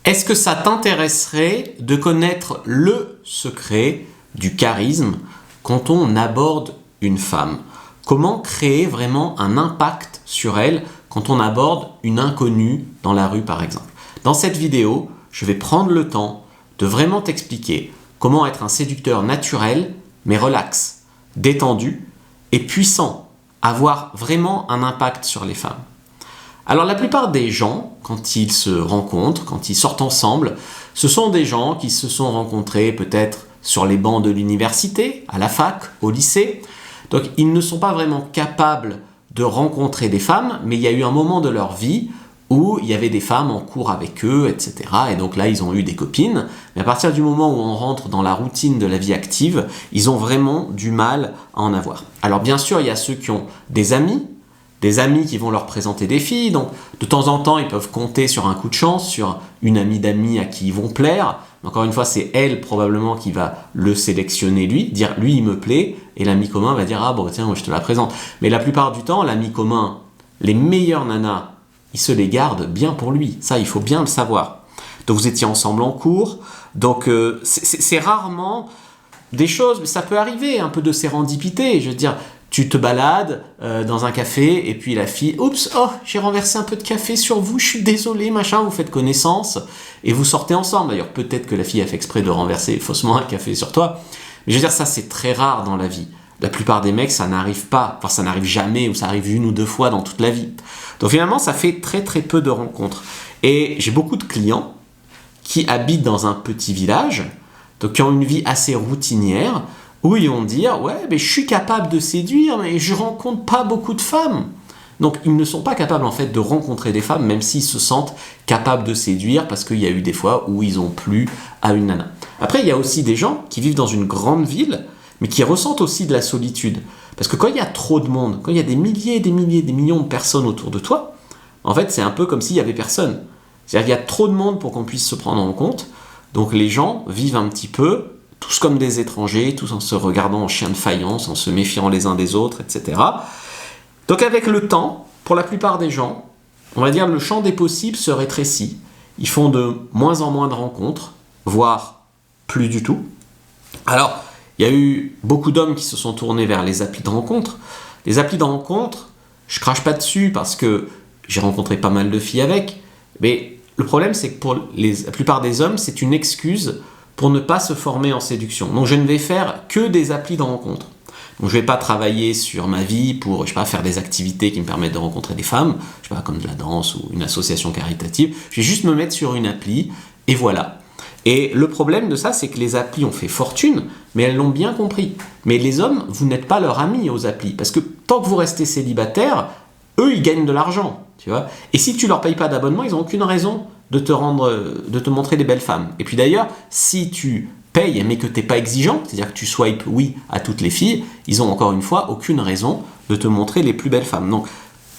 Est-ce que ça t'intéresserait de connaître le secret du charisme quand on aborde une femme? Comment créer vraiment un impact sur elle quand on aborde une inconnue dans la rue par exemple? Dans cette vidéo, je vais prendre le temps de vraiment t'expliquer comment être un séducteur naturel mais relax, détendu et puissant, avoir vraiment un impact sur les femmes. Alors la plupart des gens, quand ils se rencontrent, quand ils sortent ensemble, ce sont des gens qui se sont rencontrés peut-être sur les bancs de l'université, à la fac, au lycée. Donc ils ne sont pas vraiment capables de rencontrer des femmes, mais il y a eu un moment de leur vie où il y avait des femmes en cours avec eux, etc. Et donc là, ils ont eu des copines. Mais à partir du moment où on rentre dans la routine de la vie active, ils ont vraiment du mal à en avoir. Alors bien sûr, il y a ceux qui ont des amis qui vont leur présenter des filles. Donc de temps en temps, ils peuvent compter sur un coup de chance, sur une amie d'amis à qui ils vont plaire. Encore une fois, c'est elle probablement qui va le sélectionner lui, dire lui il me plaît, et l'ami commun va dire ah bon tiens moi je te la présente. Mais la plupart du temps, l'ami commun, les meilleures nanas, il se les garde bien pour lui. Ça, il faut bien le savoir. Donc vous étiez ensemble en cours, donc c'est rarement des choses, mais ça peut arriver, un peu de sérendipité. Je veux dire, tu te balades dans un café et puis la fille, oups, oh, j'ai renversé un peu de café sur vous, je suis désolé, machin, vous faites connaissance et vous sortez ensemble. D'ailleurs, peut-être que la fille a fait exprès de renverser faussement un café sur toi. Mais je veux dire, ça, c'est très rare dans la vie. La plupart des mecs, ça n'arrive pas, enfin, ça n'arrive jamais ou ça arrive une ou deux fois dans toute la vie. Donc finalement, ça fait très très peu de rencontres. Et j'ai beaucoup de clients qui habitent dans un petit village, donc qui ont une vie assez routinière, où ils vont dire « Ouais, mais je suis capable de séduire, mais je rencontre pas beaucoup de femmes. » Donc, ils ne sont pas capables, en fait, de rencontrer des femmes, même s'ils se sentent capables de séduire, parce qu'il y a eu des fois où ils ont plu à une nana. Après, il y a aussi des gens qui vivent dans une grande ville, mais qui ressentent aussi de la solitude. Parce que quand il y a trop de monde, quand il y a des milliers, des milliers, des millions de personnes autour de toi, en fait, c'est un peu comme s'il n'y avait personne. C'est-à-dire qu'il y a trop de monde pour qu'on puisse se prendre en compte. Donc, les gens vivent un petit peu tous comme des étrangers, tous en se regardant en chien de faïence, en se méfiant les uns des autres, etc. Donc avec le temps, pour la plupart des gens, on va dire le champ des possibles se rétrécit. Ils font de moins en moins de rencontres, voire plus du tout. Alors, il y a eu beaucoup d'hommes qui se sont tournés vers les applis de rencontres. Les applis de rencontres, je crache pas dessus parce que j'ai rencontré pas mal de filles avec, mais le problème c'est que pour la plupart des hommes, c'est une excuse pour ne pas se former en séduction. Donc je ne vais faire que des applis de rencontre. Donc je ne vais pas travailler sur ma vie pour, je sais pas, faire des activités qui me permettent de rencontrer des femmes, je sais pas, comme de la danse ou une association caritative. Je vais juste me mettre sur une appli et voilà. Et le problème de ça, c'est que les applis ont fait fortune, mais elles l'ont bien compris. Mais les hommes, vous n'êtes pas leurs amis aux applis, parce que tant que vous restez célibataire, eux, ils gagnent de l'argent, tu vois. Et si tu leur payes pas d'abonnement, ils n'ont aucune raison de te montrer des belles femmes. Et puis d'ailleurs, si tu payes mais que tu n'es pas exigeant, c'est-à-dire que tu swipes oui à toutes les filles, ils ont encore une fois aucune raison de te montrer les plus belles femmes. Donc,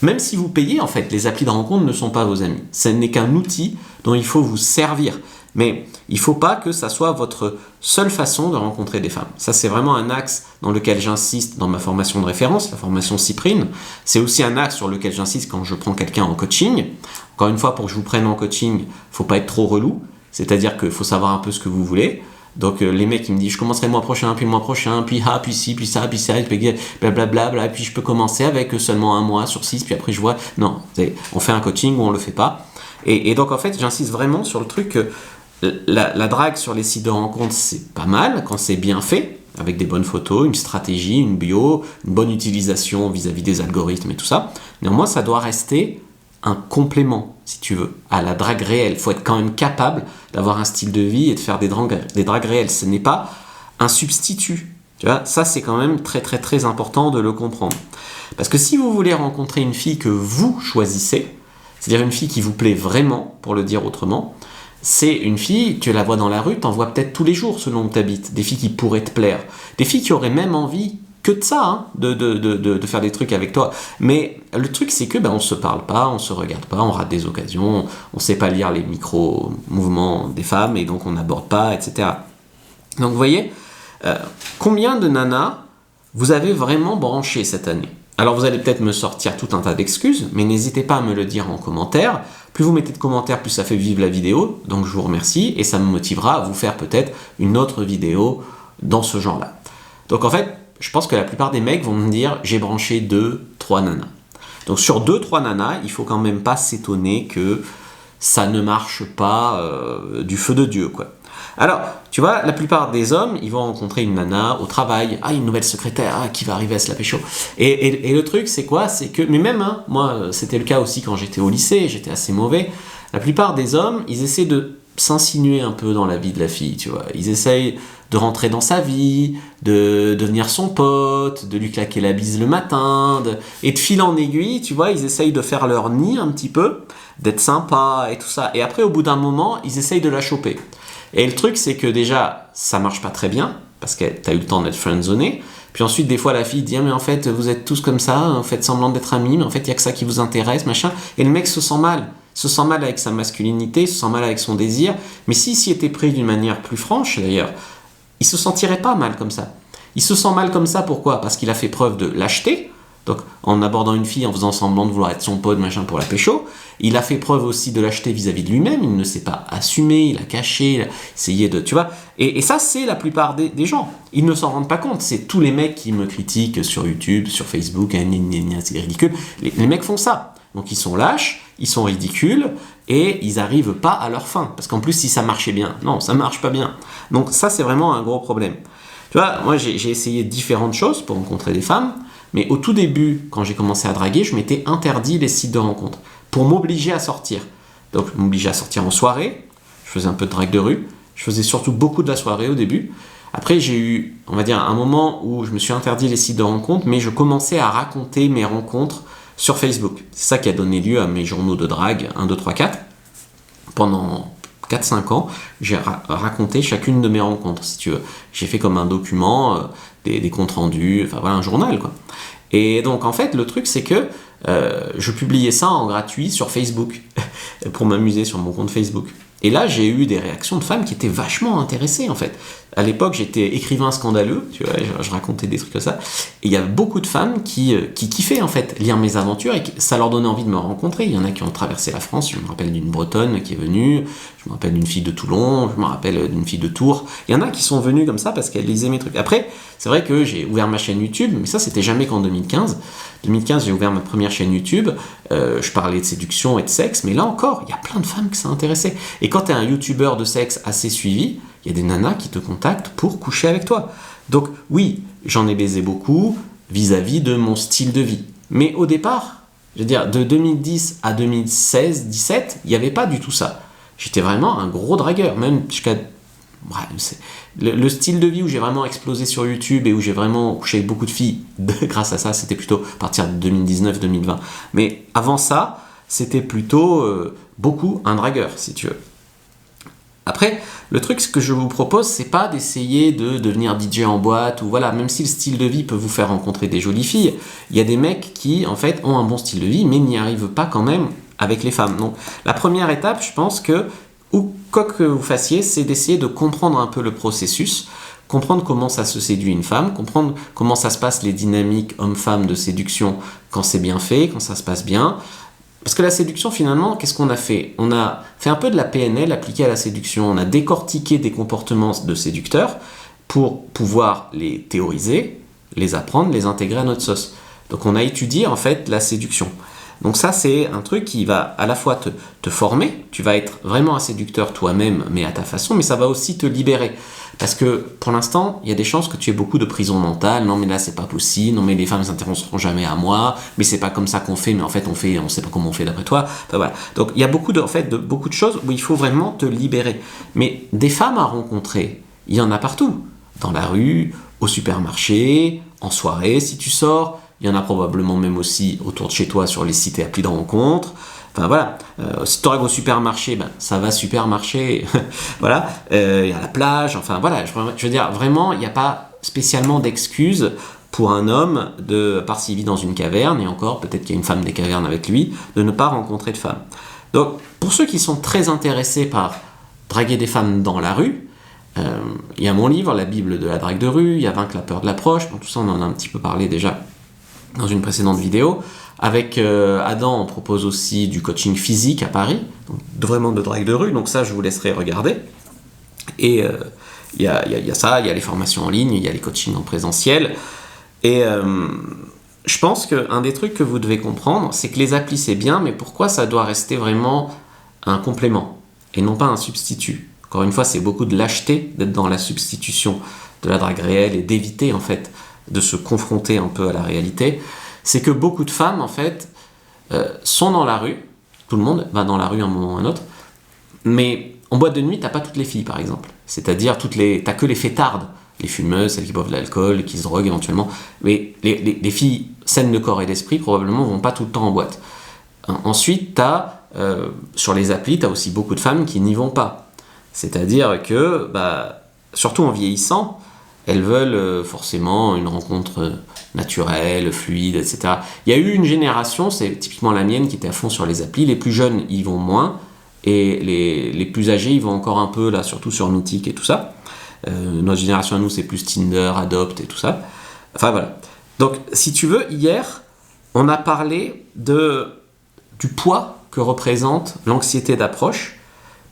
même si vous payez, en fait, les applis de rencontre ne sont pas vos amis. Ce n'est qu'un outil dont il faut vous servir. Mais il ne faut pas que ça soit votre seule façon de rencontrer des femmes. Ça, c'est vraiment un axe dans lequel j'insiste dans ma formation de référence, la formation Cyprine. C'est aussi un axe sur lequel j'insiste quand je prends quelqu'un en coaching. Encore une fois, pour que je vous prenne en coaching, il ne faut pas être trop relou. C'est-à-dire qu'il faut savoir un peu ce que vous voulez. Donc les mecs ils me disent je commencerai le mois prochain, puis ci, puis ça, puis blablabla, puis je peux commencer avec seulement un mois sur 6, puis après je vois. Non, on fait un coaching ou on le fait pas. Et donc en fait j'insiste vraiment sur le truc que la drague sur les sites de rencontres c'est pas mal quand c'est bien fait, avec des bonnes photos, une stratégie, une bio, une bonne utilisation vis-à-vis des algorithmes et tout ça. Néanmoins ça doit rester un complément, si tu veux, à la drague réelle. Il faut être quand même capable d'avoir un style de vie et de faire des dragues réelles. Ce n'est pas un substitut. Tu vois, ça, c'est quand même très, très, très important de le comprendre. Parce que si vous voulez rencontrer une fille que vous choisissez, c'est-à-dire une fille qui vous plaît vraiment, pour le dire autrement, c'est une fille, tu la vois dans la rue, tu en vois peut-être tous les jours selon où tu habites. Des filles qui pourraient te plaire. Des filles qui auraient même envie que de ça, hein, de faire des trucs avec toi. Mais le truc, c'est que on se parle pas, on se regarde pas, on rate des occasions, on sait pas lire les micro-mouvements des femmes et donc on n'aborde pas, etc. Donc vous voyez, combien de nanas vous avez vraiment branché cette année? Alors vous allez peut-être me sortir tout un tas d'excuses, mais n'hésitez pas à me le dire en commentaire Plus vous mettez de commentaires, plus ça fait vivre la vidéo. Donc je vous remercie et ça me motivera à vous faire peut-être une autre vidéo dans ce genre-là. Donc en fait, je pense que la plupart des mecs vont me dire j'ai branché 2-3 nanas. Donc sur 2-3 nanas, il faut quand même pas s'étonner que ça ne marche pas du feu de Dieu, quoi. Alors, tu vois, la plupart des hommes, ils vont rencontrer une nana au travail, une nouvelle secrétaire, qui va arriver à se la pécho. Et le truc, c'est quoi? C'est que, mais même, moi, c'était le cas aussi quand j'étais au lycée, j'étais assez mauvais. La plupart des hommes, ils essaient de s'insinuer un peu dans la vie de la fille, tu vois. Ils essayent de rentrer dans sa vie, de devenir son pote, de lui claquer la bise le matin, et de fil en aiguille, tu vois, ils essayent de faire leur nid un petit peu, d'être sympa et tout ça. Et après, au bout d'un moment, ils essayent de la choper. Et le truc, c'est que déjà, ça marche pas très bien, parce que t'as eu le temps d'être friendzoné. Puis ensuite, des fois, la fille dit « mais en fait, vous êtes tous comme ça, vous faites semblant d'être amis, mais en fait, il y a que ça qui vous intéresse, machin. » Et le mec se sent mal. Se sent mal avec sa masculinité, se sent mal avec son désir. Mais s'il était pris d'une manière plus franche, d'ailleurs, il se sentirait pas mal comme ça. Il se sent mal comme ça, pourquoi? Parce qu'il a fait preuve de lâcheté. Donc, en abordant une fille, en faisant semblant de vouloir être son pote, machin, pour la pécho. Il a fait preuve aussi de lâcheté vis-à-vis de lui-même. Il ne s'est pas assumé, il a caché, il a essayé de... Tu vois. Et ça, c'est la plupart des gens. Ils ne s'en rendent pas compte. C'est tous les mecs qui me critiquent sur YouTube, sur Facebook, c'est ridicule. Les mecs font ça. Donc, ils sont lâches, ils sont ridicules, et ils n'arrivent pas à leur fin. Parce qu'en plus, si ça marchait bien, non, ça marche pas bien. Donc ça, c'est vraiment un gros problème. Tu vois, moi, j'ai essayé différentes choses pour rencontrer des femmes, mais au tout début, quand j'ai commencé à draguer, je m'étais interdit les sites de rencontres pour m'obliger à sortir. Donc, m'obliger à sortir en soirée, je faisais un peu de drague de rue, je faisais surtout beaucoup de la soirée au début. Après, j'ai eu, on va dire, un moment où je me suis interdit les sites de rencontres, mais je commençais à raconter mes rencontres sur Facebook. C'est ça qui a donné lieu à mes journaux de drague 1, 2, 3, 4. Pendant 4-5 ans, j'ai raconté chacune de mes rencontres, si tu veux. J'ai fait comme un document, des comptes rendus, enfin voilà, un journal, quoi. Et donc, en fait, le truc, c'est que je publiais ça en gratuit sur Facebook, pour m'amuser sur mon compte Facebook. Et là, j'ai eu des réactions de femmes qui étaient vachement intéressées, en fait. À l'époque, j'étais écrivain scandaleux, tu vois, je racontais des trucs comme ça. Et il y a beaucoup de femmes qui kiffaient, en fait, lire mes aventures et ça leur donnait envie de me rencontrer. Il y en a qui ont traversé la France. Je me rappelle d'une Bretonne qui est venue. Je me rappelle d'une fille de Toulon. Je me rappelle d'une fille de Tours. Il y en a qui sont venues comme ça parce qu'elles lisaient mes trucs. Après, c'est vrai que j'ai ouvert ma chaîne YouTube, mais ça, c'était jamais qu'en 2015. 2015, j'ai ouvert ma première chaîne YouTube. Je parlais de séduction et de sexe, mais là encore, il y a plein de femmes qui sont intéressées. Et quand tu es un YouTuber de sexe assez suivi, il y a des nanas qui te contactent pour coucher avec toi. Donc oui, j'en ai baisé beaucoup vis-à-vis de mon style de vie. Mais au départ, je veux dire, de 2010 à 2016-17, il n'y avait pas du tout ça. J'étais vraiment un gros dragueur, même jusqu'à... Le style de vie où j'ai vraiment explosé sur YouTube et où j'ai vraiment couché avec beaucoup de filles, grâce à ça, c'était plutôt à partir de 2019-2020. Mais avant ça, c'était plutôt beaucoup un dragueur, si tu veux. Après, le truc, ce que je vous propose, c'est pas d'essayer de devenir DJ en boîte, ou voilà, même si le style de vie peut vous faire rencontrer des jolies filles, il y a des mecs qui, en fait, ont un bon style de vie, mais n'y arrivent pas quand même avec les femmes. Donc, la première étape, je pense que, ou quoi que vous fassiez, c'est d'essayer de comprendre un peu le processus, comprendre comment ça se séduit une femme, comprendre comment ça se passe les dynamiques homme-femme de séduction quand c'est bien fait, quand ça se passe bien. Parce que la séduction, finalement, qu'est-ce qu'on a fait? On a fait un peu de la PNL appliquée à la séduction. On a décortiqué des comportements de séducteurs pour pouvoir les théoriser, les apprendre, les intégrer à notre sauce. Donc on a étudié en fait la séduction. Donc ça, c'est un truc qui va à la fois te former, tu vas être vraiment un séducteur toi-même, mais à ta façon, mais ça va aussi te libérer. Parce que pour l'instant, il y a des chances que tu aies beaucoup de prison mentale. Non, mais là, c'est pas possible. Non, mais les femmes ne s'intéresseront jamais à moi. Mais c'est pas comme ça qu'on fait. Mais en fait, on sait pas comment on fait d'après toi. Enfin, voilà. Donc, il y a beaucoup de choses où il faut vraiment te libérer. Mais des femmes à rencontrer, il y en a partout. Dans la rue, au supermarché, en soirée, si tu sors. Il y en a probablement même aussi autour de chez toi sur les sites et applis de rencontres. Enfin voilà, si tu dragues au supermarché, ben, ça va supermarché, voilà, il y a la plage, enfin voilà, je veux dire, vraiment, il n'y a pas spécialement d'excuses pour un homme, à part s'il vit dans une caverne, et encore, peut-être qu'il y a une femme des cavernes avec lui, de ne pas rencontrer de femmes. Donc, pour ceux qui sont très intéressés par draguer des femmes dans la rue, il y a mon livre, la Bible de la drague de rue, il y a Vaincre la peur de l'approche, bon, tout ça on en a un petit peu parlé déjà dans une précédente vidéo. Avec Adam, on propose aussi du coaching physique à Paris, donc vraiment de drague de rue, donc ça je vous laisserai regarder. Et il y a ça, il y a les formations en ligne, il y a les coachings en présentiel. Et je pense qu'un des trucs que vous devez comprendre, c'est que les applis c'est bien, mais pourquoi ça doit rester vraiment un complément et non pas un substitut. Encore une fois, c'est beaucoup de lâcheté d'être dans la substitution de la drague réelle et d'éviter en fait de se confronter un peu à la réalité. C'est que beaucoup de femmes en fait sont dans la rue, tout le monde va dans la rue à un moment ou à un autre, mais en boîte de nuit, t'as pas toutes les filles par exemple. C'est-à-dire t'as que les fêtardes, les fumeuses, celles qui boivent de l'alcool, qui se droguent éventuellement, mais les filles saines de corps et d'esprit probablement vont pas tout le temps en boîte. Ensuite, sur les applis, tu as aussi beaucoup de femmes qui n'y vont pas. C'est-à-dire que, surtout en vieillissant, elles veulent forcément une rencontre naturelle, fluide, etc. Il y a eu une génération, c'est typiquement la mienne, qui était à fond sur les applis. Les plus jeunes y vont moins, et les plus âgés y vont encore un peu, là, surtout sur Mythique et tout ça. Notre génération à nous, c'est plus Tinder, Adopt et tout ça. Enfin voilà. Donc, si tu veux, hier, on a parlé du poids que représente l'anxiété d'approche,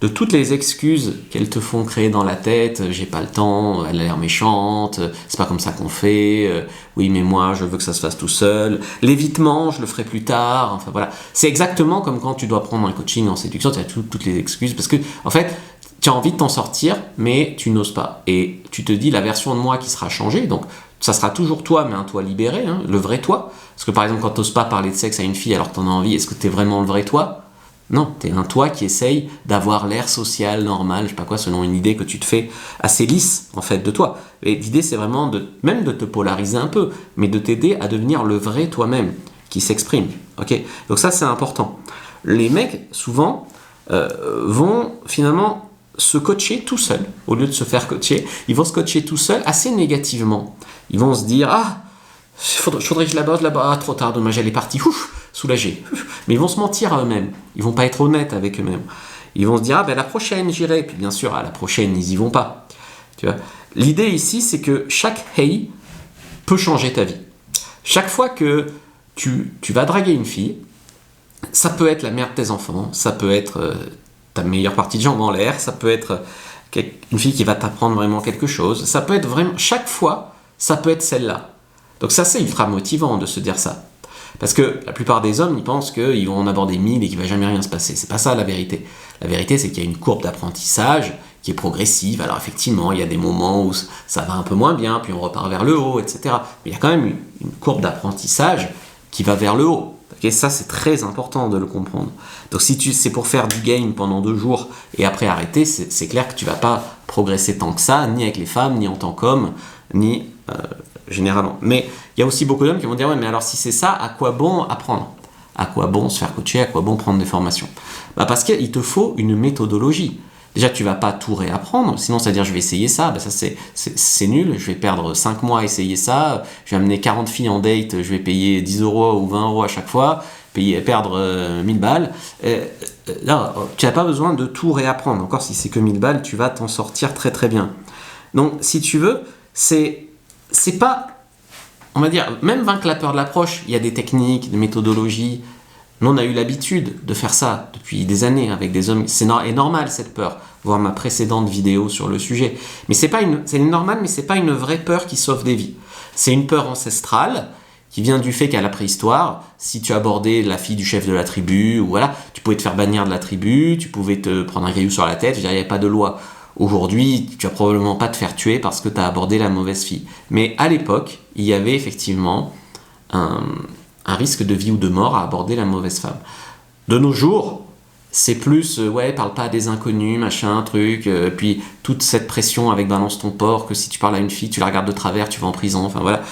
de toutes les excuses qu'elles te font créer dans la tête. J'ai pas le temps, elle a l'air méchante, c'est pas comme ça qu'on fait, oui mais moi je veux que ça se fasse tout seul, l'évitement je le ferai plus tard, enfin voilà. C'est exactement comme quand tu dois prendre un coaching en séduction, tu as toutes les excuses, parce que en fait tu as envie de t'en sortir mais tu n'oses pas, et tu te dis la version de moi qui sera changée, donc ça sera toujours toi, mais un toi libéré, hein, le vrai toi. Parce que par exemple, quand tu n'oses pas parler de sexe à une fille alors que tu en as envie, est-ce que tu es vraiment le vrai toi ? Non, tu es un toi qui essaye d'avoir l'air social, normal, je sais pas quoi, selon une idée que tu te fais assez lisse, en fait, de toi. Et l'idée, c'est vraiment même de te polariser un peu, mais de t'aider à devenir le vrai toi-même, qui s'exprime. Ok ? Donc ça, c'est important. Les mecs, souvent, vont finalement se coacher tout seuls, au lieu de se faire coacher, ils vont se coacher tout seuls assez négativement. Ils vont se dire « Ah, faudrait que je l'aborde là-bas, trop tard, dommage, elle est partie, ouf, soulagé. » Mais ils vont se mentir à eux-mêmes, ils vont pas être honnêtes avec eux-mêmes. Ils vont se dire « Ah, la prochaine, j'irai. » Puis bien sûr, à la prochaine, ils y vont pas. Tu vois ? L'idée ici, c'est que chaque hey peut changer ta vie. Chaque fois que tu vas draguer une fille, ça peut être la mère de tes enfants, ça peut être ta meilleure partie de jambe en l'air, ça peut être une fille qui va t'apprendre vraiment quelque chose, ça peut être vraiment, chaque fois, ça peut être celle-là. Donc ça, c'est ultra motivant de se dire ça. Parce que la plupart des hommes, ils pensent qu'ils vont en aborder 1000 et qu'il ne va jamais rien se passer. C'est pas ça la vérité. La vérité, c'est qu'il y a une courbe d'apprentissage qui est progressive. Alors effectivement, il y a des moments où ça va un peu moins bien, puis on repart vers le haut, etc. Mais il y a quand même une courbe d'apprentissage qui va vers le haut. Et ça, c'est très important de le comprendre. Donc si c'est pour faire du game pendant 2 jours et après arrêter, c'est clair que tu ne vas pas progresser tant que ça, ni avec les femmes, ni en tant qu'homme, ni généralement. Mais il y a aussi beaucoup d'hommes qui vont dire « Ouais, mais alors si c'est ça, à quoi bon apprendre ? À quoi bon se faire coacher ? À quoi bon prendre des formations ?» Parce qu'il te faut une méthodologie. Déjà, tu ne vas pas tout réapprendre, sinon c'est-à-dire je vais essayer ça, ça c'est nul, je vais perdre 5 mois à essayer ça, je vais amener 40 filles en date, je vais payer 10 € ou 20 € à chaque fois, perdre 1000 balles. Là, tu n'as pas besoin de tout réapprendre, encore si c'est que 1000 balles, tu vas t'en sortir très très bien. Donc, si tu veux, c'est pas, on va dire, même vaincre la peur de l'approche, il y a des techniques, des méthodologies. Nous, on a eu l'habitude de faire ça depuis des années avec des hommes. C'est normal cette peur, voir ma précédente vidéo sur le sujet. Mais c'est normal, mais c'est pas une vraie peur qui sauve des vies. C'est une peur ancestrale qui vient du fait qu'à la préhistoire, si tu abordais la fille du chef de la tribu, ou voilà, tu pouvais te faire bannir de la tribu, tu pouvais te prendre un caillou sur la tête, il n'y avait pas de loi. Aujourd'hui, tu vas probablement pas te faire tuer parce que tu as abordé la mauvaise fille. Mais à l'époque, il y avait effectivement un risque de vie ou de mort à aborder la mauvaise femme. De nos jours, c'est plus, parle pas à des inconnus, machin, truc, puis toute cette pression avec balance ton porc, que si tu parles à une fille, tu la regardes de travers, tu vas en prison, enfin voilà.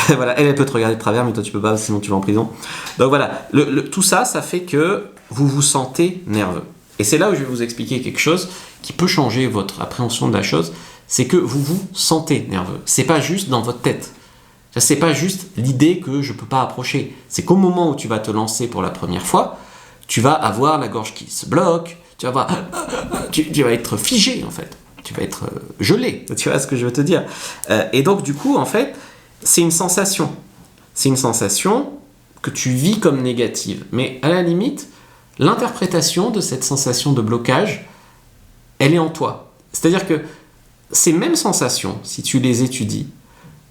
Voilà, elle peut te regarder de travers, mais toi tu peux pas, sinon tu vas en prison. Donc voilà, tout ça, ça fait que vous vous sentez nerveux. Et c'est là où je vais vous expliquer quelque chose qui peut changer votre appréhension de la chose, c'est que vous vous sentez nerveux. C'est pas juste dans votre tête. C'est pas juste l'idée que je peux pas approcher. C'est qu'au moment où tu vas te lancer pour la première fois, tu vas avoir la gorge qui se bloque, tu vas être figé en fait, tu vas être gelé, tu vois ce que je veux te dire. Et donc du coup en fait, c'est une sensation que tu vis comme négative. Mais à la limite, l'interprétation de cette sensation de blocage, elle est en toi. C'est-à-dire que ces mêmes sensations, si tu les étudies,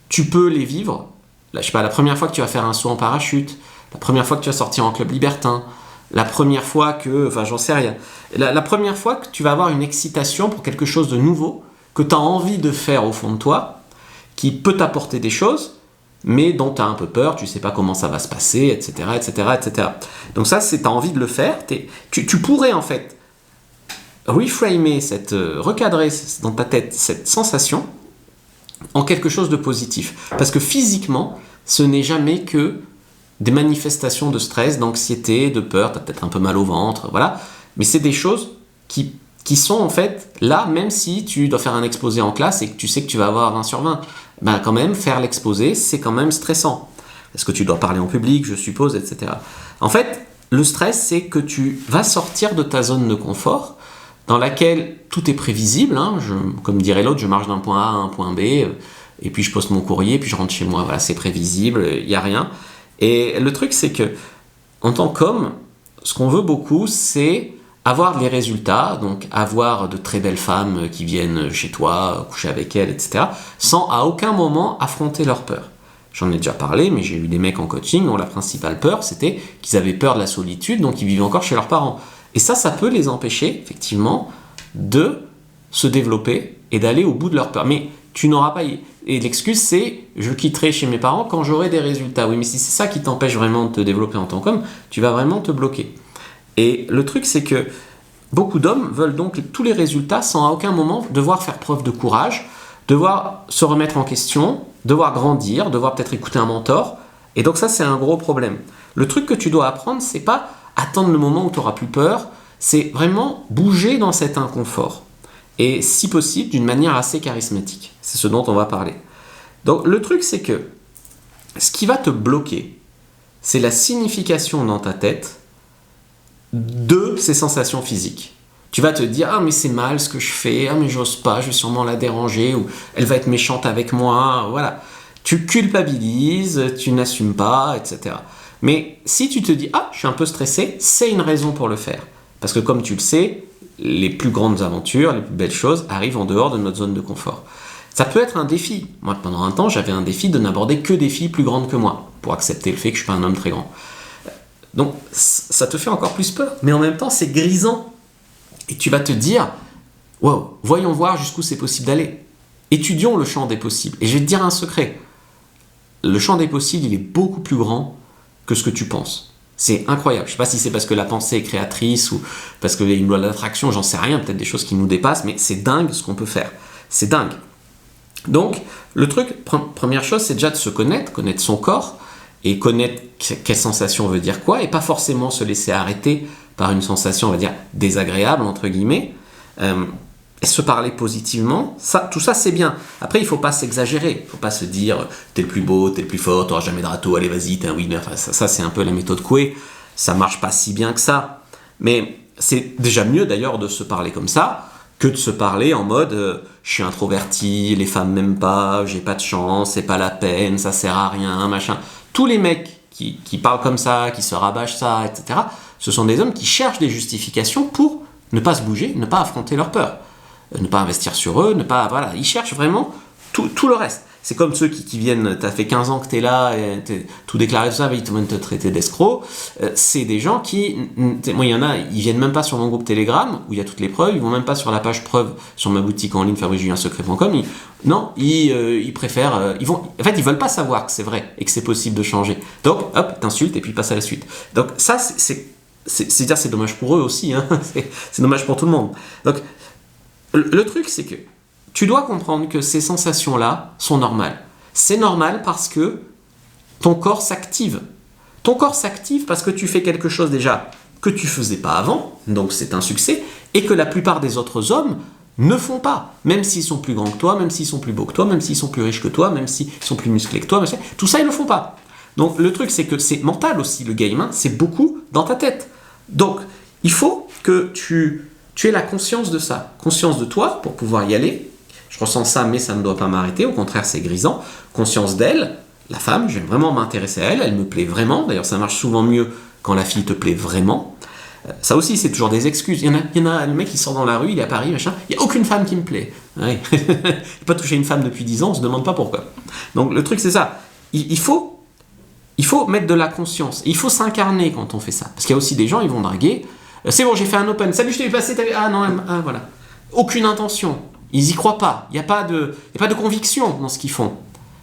tu peux les vivre. Là, je sais pas, la première fois que tu vas faire un saut en parachute, la première fois que tu vas sortir en club libertin, la première fois que... Enfin, j'en sais rien. La première fois que tu vas avoir une excitation pour quelque chose de nouveau, que tu as envie de faire au fond de toi, qui peut t'apporter des choses, mais dont tu as un peu peur, tu sais pas comment ça va se passer, etc., etc., etc. Donc ça, c'est tu as envie de le faire. Tu pourrais, en fait, reframer, recadrer dans ta tête cette sensation en quelque chose de positif. Parce que physiquement, ce n'est jamais que des manifestations de stress, d'anxiété, de peur, tu as peut-être un peu mal au ventre, voilà. Mais c'est des choses qui sont en fait là, même si tu dois faire un exposé en classe et que tu sais que tu vas avoir 20 sur 20. Ben quand même, faire l'exposé, c'est quand même stressant. Parce que tu dois parler en public, je suppose, etc. En fait, le stress, c'est que tu vas sortir de ta zone de confort dans laquelle tout est prévisible. Hein. Comme dirait l'autre, je marche d'un point A à un point B, et puis je poste mon courrier, puis je rentre chez moi. Voilà, c'est prévisible, il n'y a rien. Et le truc, c'est que en tant qu'homme, ce qu'on veut beaucoup, c'est avoir les résultats, donc avoir de très belles femmes qui viennent chez toi, coucher avec elles, etc., sans à aucun moment affronter leur peur. J'en ai déjà parlé, mais j'ai eu des mecs en coaching dont la principale peur, c'était qu'ils avaient peur de la solitude, donc ils vivaient encore chez leurs parents. Et ça peut les empêcher, effectivement, de se développer et d'aller au bout de leur peur. Mais tu n'auras pas... Et l'excuse, c'est « je quitterai chez mes parents quand j'aurai des résultats ». Oui, mais si c'est ça qui t'empêche vraiment de te développer en tant qu'homme, tu vas vraiment te bloquer. Et le truc, c'est que beaucoup d'hommes veulent donc tous les résultats sans à aucun moment devoir faire preuve de courage, devoir se remettre en question, devoir grandir, devoir peut-être écouter un mentor. Et donc ça, c'est un gros problème. Le truc que tu dois apprendre, c'est pas attendre le moment où tu n'auras plus peur, c'est vraiment bouger dans cet inconfort. Et si possible, d'une manière assez charismatique. C'est ce dont on va parler. Donc le truc, c'est que ce qui va te bloquer, c'est la signification dans ta tête de ces sensations physiques. Tu vas te dire « Ah, mais c'est mal ce que je fais, ah, mais j'ose pas, je vais sûrement la déranger, ou elle va être méchante avec moi. » Voilà. Tu culpabilises, tu n'assumes pas, etc. Mais si tu te dis « Ah, je suis un peu stressé », c'est une raison pour le faire. Parce que comme tu le sais, les plus grandes aventures, les plus belles choses arrivent en dehors de notre zone de confort. Ça peut être un défi. Moi, pendant un temps, j'avais un défi de n'aborder que des filles plus grandes que moi, pour accepter le fait que je ne suis pas un homme très grand. Donc, ça te fait encore plus peur. Mais en même temps, c'est grisant. Et tu vas te dire, wow, voyons voir jusqu'où c'est possible d'aller. Étudions le champ des possibles. Et je vais te dire un secret. Le champ des possibles, il est beaucoup plus grand que ce que tu penses. C'est incroyable. Je ne sais pas si c'est parce que la pensée est créatrice ou parce qu'il y a une loi de l'attraction, j'en sais rien, peut-être des choses qui nous dépassent, mais c'est dingue ce qu'on peut faire. C'est dingue. Donc, le truc, première chose, c'est déjà de se connaître son corps, et connaître quelle sensation veut dire quoi, et pas forcément se laisser arrêter par une sensation, on va dire, désagréable, entre guillemets, et se parler positivement, tout ça c'est bien. Après, il ne faut pas s'exagérer, il ne faut pas se dire « t'es le plus beau, t'es le plus fort, t'auras jamais de râteau, allez vas-y, t'es un winner ». Enfin, ça c'est un peu la méthode Coué, ça marche pas si bien que ça. Mais c'est déjà mieux d'ailleurs de se parler comme ça, que de se parler en mode je suis introverti, les femmes m'aiment pas, j'ai pas de chance, c'est pas la peine, ça sert à rien, machin. Tous les mecs qui parlent comme ça, qui se rabâchent ça, etc., ce sont des hommes qui cherchent des justifications pour ne pas se bouger, ne pas affronter leur peur, ne pas investir sur eux, voilà, ils cherchent vraiment tout le reste. C'est comme ceux qui viennent, t'as fait 15 ans que t'es là, et t'es tout déclaré, tout ça, mais ils te viennent te traiter d'escroc. C'est des gens qui, moi il y en a, ils viennent même pas sur mon groupe Telegram, où il y a toutes les preuves, ils vont même pas sur la page preuve sur ma boutique en ligne fabricejuliensecret.com, ils préfèrent, en fait ils veulent pas savoir que c'est vrai, et que c'est possible de changer. Donc, hop, t'insultes, et puis passe à la suite. Donc ça, c'est dommage pour eux aussi, hein. C'est dommage pour tout le monde. Donc, le truc c'est que, tu dois comprendre que ces sensations-là sont normales. C'est normal parce que ton corps s'active. Ton corps s'active parce que tu fais quelque chose déjà que tu ne faisais pas avant, donc c'est un succès, et que la plupart des autres hommes ne font pas. Même s'ils sont plus grands que toi, même s'ils sont plus beaux que toi, même s'ils sont plus riches que toi, même s'ils sont plus musclés que toi, tout ça, ils ne le font pas. Donc le truc, c'est que c'est mental aussi, le game, hein, c'est beaucoup dans ta tête. Donc, il faut que tu aies la conscience de ça, conscience de toi pour pouvoir y aller. Je ressens ça, mais ça ne doit pas m'arrêter. Au contraire, c'est grisant. Conscience d'elle, la femme, je vais vraiment m'intéresser à elle, elle me plaît vraiment. D'ailleurs, ça marche souvent mieux quand la fille te plaît vraiment. Ça aussi, c'est toujours des excuses. Il y en a le mec qui sort dans la rue, il est à Paris, machin, il n'y a aucune femme qui me plaît. Ouais. Il n'a pas touché une femme depuis 10 ans, on ne se demande pas pourquoi. Donc le truc, c'est ça. Il faut mettre de la conscience. Il faut s'incarner quand on fait ça. Parce qu'il y a aussi des gens, ils vont draguer. C'est bon, j'ai fait un open. Salut, je t'ai vu passer. Ah non, voilà. Aucune intention. Ils y croient pas. Il n'y a pas de conviction dans ce qu'ils font.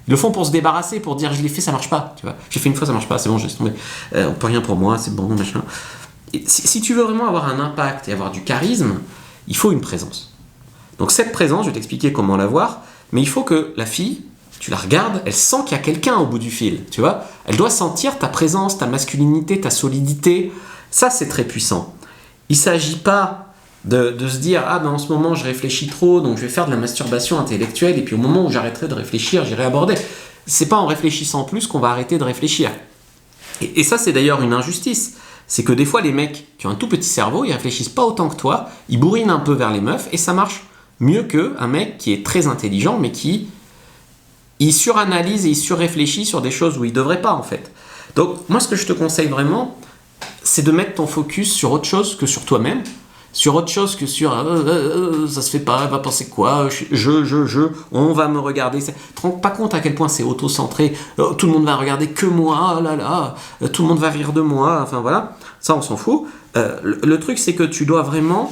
Ils le font pour se débarrasser, pour dire je l'ai fait, ça marche pas. Tu vois, j'ai fait une fois, ça marche pas, c'est bon, je laisse tomber. On peut rien pour moi, c'est bon, machin. Et si tu veux vraiment avoir un impact et avoir du charisme, il faut une présence. Donc cette présence, je vais t'expliquer comment l'avoir, mais il faut que la fille, tu la regardes, elle sent qu'il y a quelqu'un au bout du fil, tu vois. Elle doit sentir ta présence, ta masculinité, ta solidité. Ça, c'est très puissant. Il ne s'agit pas de se dire « Ah, ben en ce moment, je réfléchis trop, donc je vais faire de la masturbation intellectuelle, et puis au moment où j'arrêterai de réfléchir, j'irai aborder. » C'est pas en réfléchissant plus qu'on va arrêter de réfléchir. Et ça, c'est d'ailleurs une injustice. C'est que des fois, les mecs qui ont un tout petit cerveau, ils réfléchissent pas autant que toi, ils bourrinent un peu vers les meufs, et ça marche mieux qu'un mec qui est très intelligent, mais qui il suranalyse et il surréfléchit sur des choses où il devrait pas, en fait. Donc, moi, ce que je te conseille vraiment, c'est de mettre ton focus sur autre chose que sur toi-même, sur autre chose que sur ça se fait pas, elle va penser quoi, on va me regarder. Tu te rends pas compte à quel point c'est auto-centré, tout le monde va regarder que moi, oh là là, tout le monde va rire de moi, enfin voilà, ça on s'en fout. Le truc c'est que tu dois vraiment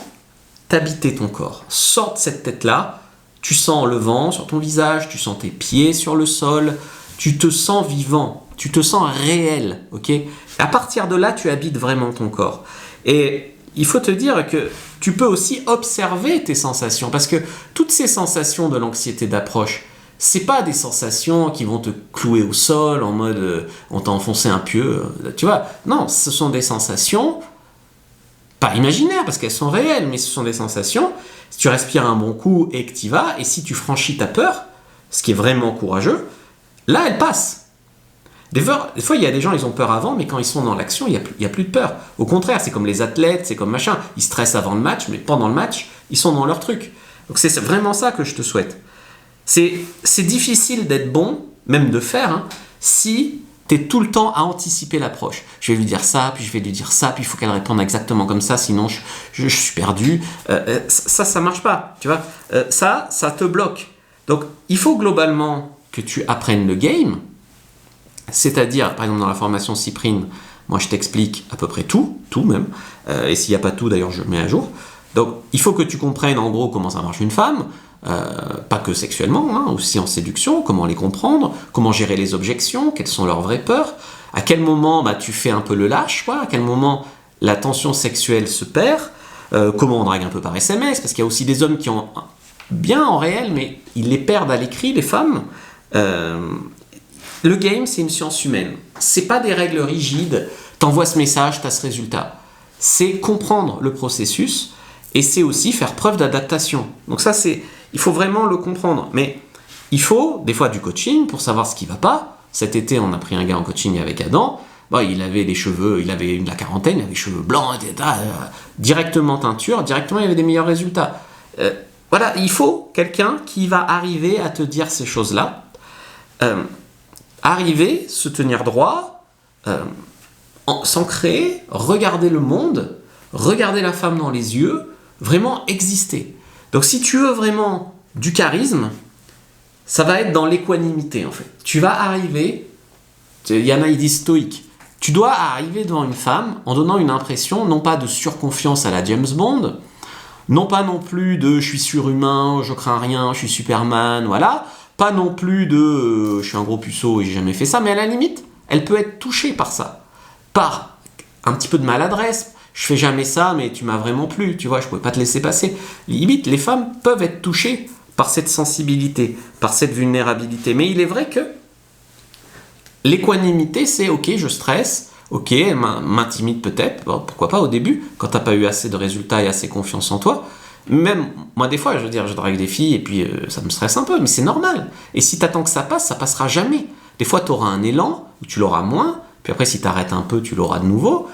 t'habiter ton corps, sors de cette tête-là, tu sens le vent sur ton visage, tu sens tes pieds sur le sol, tu te sens vivant, tu te sens réel, ok ? À partir de là, tu habites vraiment ton corps. Et il faut te dire que tu peux aussi observer tes sensations, parce que toutes ces sensations de l'anxiété d'approche, c'est pas des sensations qui vont te clouer au sol en mode on t'a enfoncé un pieu, tu vois. Non, ce sont des sensations pas imaginaires parce qu'elles sont réelles, mais ce sont des sensations. Si tu respires un bon coup et que tu y vas, et si tu franchis ta peur, ce qui est vraiment courageux, là elle passe. Des fois, il y a des gens, ils ont peur avant, mais quand ils sont dans l'action, il n'y a plus de peur. Au contraire, c'est comme les athlètes, c'est comme machin. Ils stressent avant le match, mais pendant le match, ils sont dans leur truc. Donc c'est vraiment ça que je te souhaite. C'est difficile d'être bon, même de faire, hein, si tu es tout le temps à anticiper l'approche. Je vais lui dire ça, puis je vais lui dire ça, puis il faut qu'elle réponde exactement comme ça, sinon je suis perdu. Ça marche pas, tu vois. Ça te bloque. Donc il faut globalement que tu apprennes le game. C'est-à-dire, par exemple, dans la formation Cyprine, moi je t'explique à peu près tout même, et s'il n'y a pas tout, d'ailleurs, je le mets à jour. Donc, il faut que tu comprennes en gros comment ça marche une femme, pas que sexuellement, hein, aussi en séduction, comment les comprendre, comment gérer les objections, quelles sont leurs vraies peurs, à quel moment tu fais un peu le lâche, quoi, à quel moment la tension sexuelle se perd, comment on drague un peu par SMS, parce qu'il y a aussi des hommes qui ont bien en réel, mais ils les perdent à l'écrit, les femmes. Le game, c'est une science humaine. C'est pas des règles rigides. T'envoies ce message, t'as ce résultat. C'est comprendre le processus et c'est aussi faire preuve d'adaptation. Donc ça, il faut vraiment le comprendre. Mais il faut des fois du coaching pour savoir ce qui va pas. Cet été, on a pris un gars en coaching avec Adam. Il avait les cheveux, il avait la quarantaine, il avait les cheveux blancs, etc. Directement teinture, directement il avait des meilleurs résultats. Voilà, il faut quelqu'un qui va arriver à te dire ces choses-là. Arriver, se tenir droit, s'ancrer, regarder le monde, regarder la femme dans les yeux, vraiment exister. Donc si tu veux vraiment du charisme, ça va être dans l'équanimité en fait. Tu vas arriver, il y en a qui disent stoïque, tu dois arriver devant une femme en donnant une impression non pas de surconfiance à la James Bond, non pas non plus de je suis surhumain, je crains rien, je suis Superman, voilà. Pas non plus de je suis un gros puceau et j'ai jamais fait ça, mais à la limite, elle peut être touchée par ça. Par un petit peu de maladresse, je fais jamais ça, mais tu m'as vraiment plu, tu vois, je pouvais pas te laisser passer. Limite, les femmes peuvent être touchées par cette sensibilité, par cette vulnérabilité. Mais il est vrai que l'équanimité, c'est ok, je stresse, ok, elle m'intimide peut-être, bon, pourquoi pas au début, quand t'as pas eu assez de résultats et assez confiance en toi. Même moi des fois je veux dire je drague des filles et puis ça me stresse un peu, mais c'est normal, et si t'attends que ça passe, ça passera jamais. Des fois t'auras un élan où tu l'auras moins, puis après si t'arrêtes un peu tu l'auras de nouveau.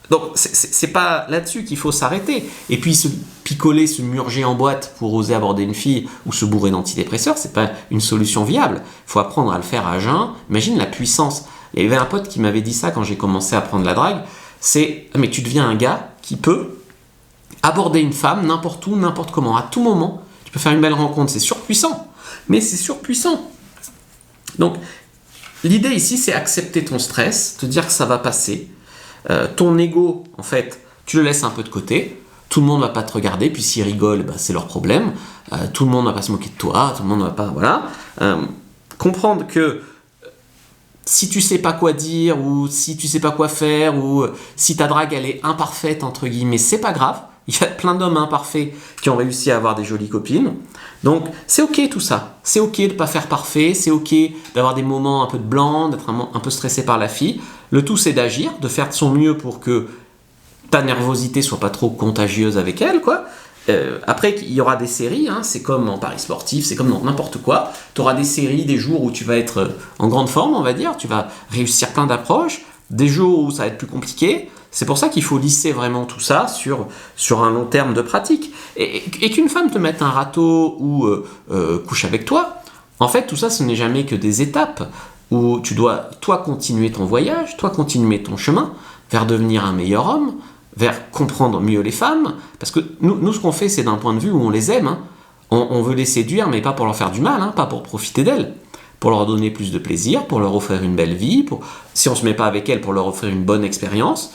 Donc, c'est pas là-dessus qu'il faut s'arrêter. Et puis, se picoler, se murger en boîte pour oser aborder une fille ou se bourrer d'antidépresseurs, c'est pas une solution viable. Il faut apprendre à le faire à jeun. Imagine la puissance. Il y avait un pote qui m'avait dit ça quand j'ai commencé à prendre la drague. C'est, mais tu deviens un gars qui peut aborder une femme n'importe où, n'importe comment, à tout moment. Tu peux faire une belle rencontre. C'est surpuissant. Mais c'est surpuissant. Donc, l'idée ici, c'est accepter ton stress, te dire que ça va passer. Ton ego, en fait, tu le laisses un peu de côté. Tout le monde ne va pas te regarder, puis s'ils rigolent, bah, c'est leur problème. Tout le monde ne va pas se moquer de toi, tout le monde ne va pas... Voilà. Comprendre que si tu sais pas quoi dire, ou si tu sais pas quoi faire, ou si ta drague, elle est imparfaite, entre guillemets, c'est pas grave. Il y a plein d'hommes imparfaits qui ont réussi à avoir des jolies copines. Donc, c'est ok tout ça. C'est ok de ne pas faire parfait, c'est ok d'avoir des moments un peu de blanc, d'être un peu stressé par la fille. Le tout, c'est d'agir, de faire de son mieux pour que ta nervosité soit pas trop contagieuse avec elle, quoi. Après, il y aura des séries, hein, c'est comme en paris sportif, c'est comme dans n'importe quoi. Tu auras des séries, des jours où tu vas être en grande forme, on va dire, tu vas réussir plein d'approches, des jours où ça va être plus compliqué. C'est pour ça qu'il faut lisser vraiment tout ça sur un long terme de pratique. Et qu'une femme te mette un râteau ou couche avec toi, en fait, tout ça, ce n'est jamais que des étapes où tu dois, toi, continuer ton voyage, toi, continuer ton chemin vers devenir un meilleur homme, vers comprendre mieux les femmes. Parce que nous ce qu'on fait, c'est d'un point de vue où on les aime. Hein. On veut les séduire, mais pas pour leur faire du mal, hein, pas pour profiter d'elles. Pour leur donner plus de plaisir, pour leur offrir une belle vie, si on ne se met pas avec elles, pour leur offrir une bonne expérience,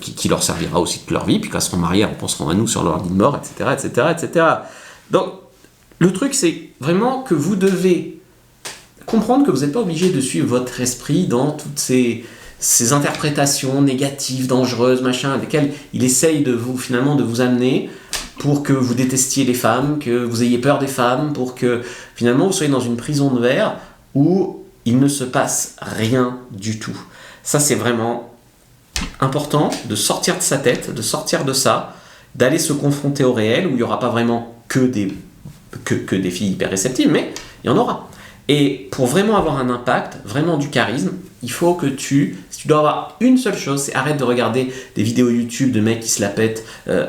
qui leur servira aussi toute leur vie, puis quand elles seront mariées, elles penseront à nous sur leur lit de mort, etc., etc., etc. Donc, le truc, c'est vraiment que vous devez comprendre que vous n'êtes pas obligé de suivre votre esprit dans toutes ces interprétations négatives, dangereuses, machin, lesquelles il essaye de vous amener pour que vous détestiez les femmes, que vous ayez peur des femmes, pour que finalement vous soyez dans une prison de verre où il ne se passe rien du tout. Ça, c'est vraiment important de sortir de sa tête, de sortir de ça, d'aller se confronter au réel où il n'y aura pas vraiment que des filles hyper réceptives, mais il y en aura. Et pour vraiment avoir un impact, vraiment du charisme, il faut que si tu dois avoir une seule chose, c'est arrête de regarder des vidéos YouTube de mecs qui se la pètent,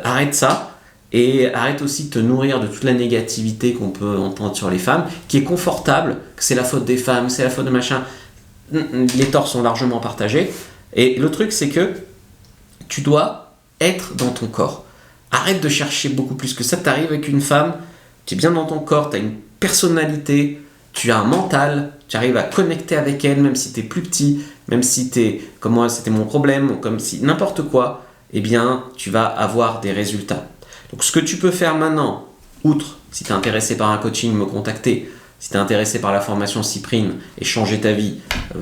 arrête ça. Et arrête aussi de te nourrir de toute la négativité qu'on peut entendre sur les femmes, qui est confortable, que c'est la faute des femmes, c'est la faute de machin. Les torts sont largement partagés. Et le truc, c'est que tu dois être dans ton corps. Arrête de chercher beaucoup plus que ça. Tu arrives avec une femme, tu es bien dans ton corps, tu as une personnalité, tu as un mental, tu arrives à connecter avec elle, même si tu es plus petit, même si tu es, comme moi, c'était mon problème, ou comme si n'importe quoi, eh bien, tu vas avoir des résultats. Donc ce que tu peux faire maintenant, outre si tu es intéressé par un coaching, me contacter, si tu es intéressé par la formation Cyprine et changer ta vie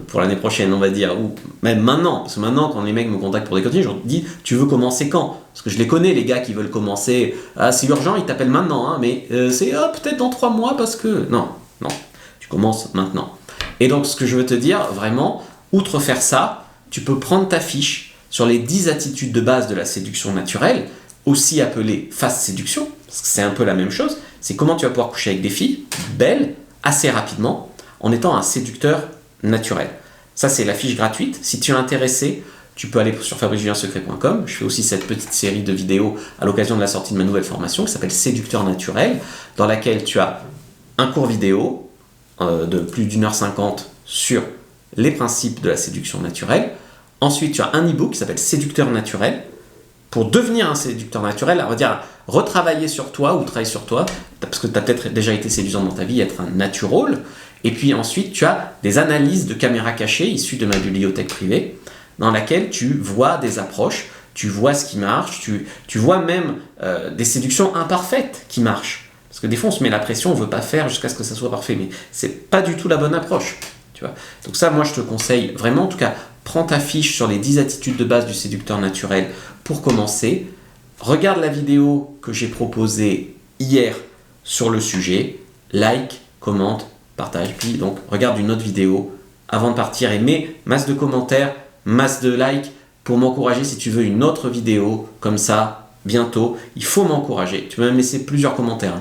pour l'année prochaine, on va dire, ou même maintenant, parce que maintenant quand les mecs me contactent pour des coachings, je leur dis tu veux commencer quand? Parce que je les connais les gars qui veulent commencer, c'est urgent, ils t'appellent maintenant, hein, mais c'est peut-être dans 3 mois parce que... Non, tu commences maintenant. Et donc ce que je veux te dire, vraiment, outre faire ça, tu peux prendre ta fiche sur les 10 attitudes de base de la séduction naturelle, aussi appelée fast séduction, parce que c'est un peu la même chose, c'est comment tu vas pouvoir coucher avec des filles belles, assez rapidement, en étant un séducteur naturel. Ça, c'est la fiche gratuite. Si tu es intéressé, tu peux aller sur fabricejulien-secret.com. Je fais aussi cette petite série de vidéos à l'occasion de la sortie de ma nouvelle formation qui s'appelle Séducteur naturel, dans laquelle tu as un cours vidéo de plus d'1h50 sur les principes de la séduction naturelle. Ensuite, tu as un e-book qui s'appelle Séducteur naturel. Pour devenir un séducteur naturel, on va dire retravailler sur toi ou travailler sur toi, parce que tu as peut-être déjà été séduisant dans ta vie, être un natural. Et puis ensuite, tu as des analyses de caméras cachées issues de ma bibliothèque privée, dans laquelle tu vois des approches, tu vois ce qui marche, tu vois même des séductions imparfaites qui marchent. Parce que des fois, on se met la pression, on ne veut pas faire jusqu'à ce que ça soit parfait, mais ce n'est pas du tout la bonne approche. Tu vois. Donc ça, moi, je te conseille vraiment, en tout cas, prends ta fiche sur les 10 attitudes de base du séducteur naturel pour commencer. Regarde la vidéo que j'ai proposée hier sur le sujet. Like, commente, partage. Puis donc, regarde une autre vidéo avant de partir et mets masse de commentaires, masse de likes pour m'encourager si tu veux une autre vidéo comme ça bientôt. Il faut m'encourager. Tu peux même laisser plusieurs commentaires.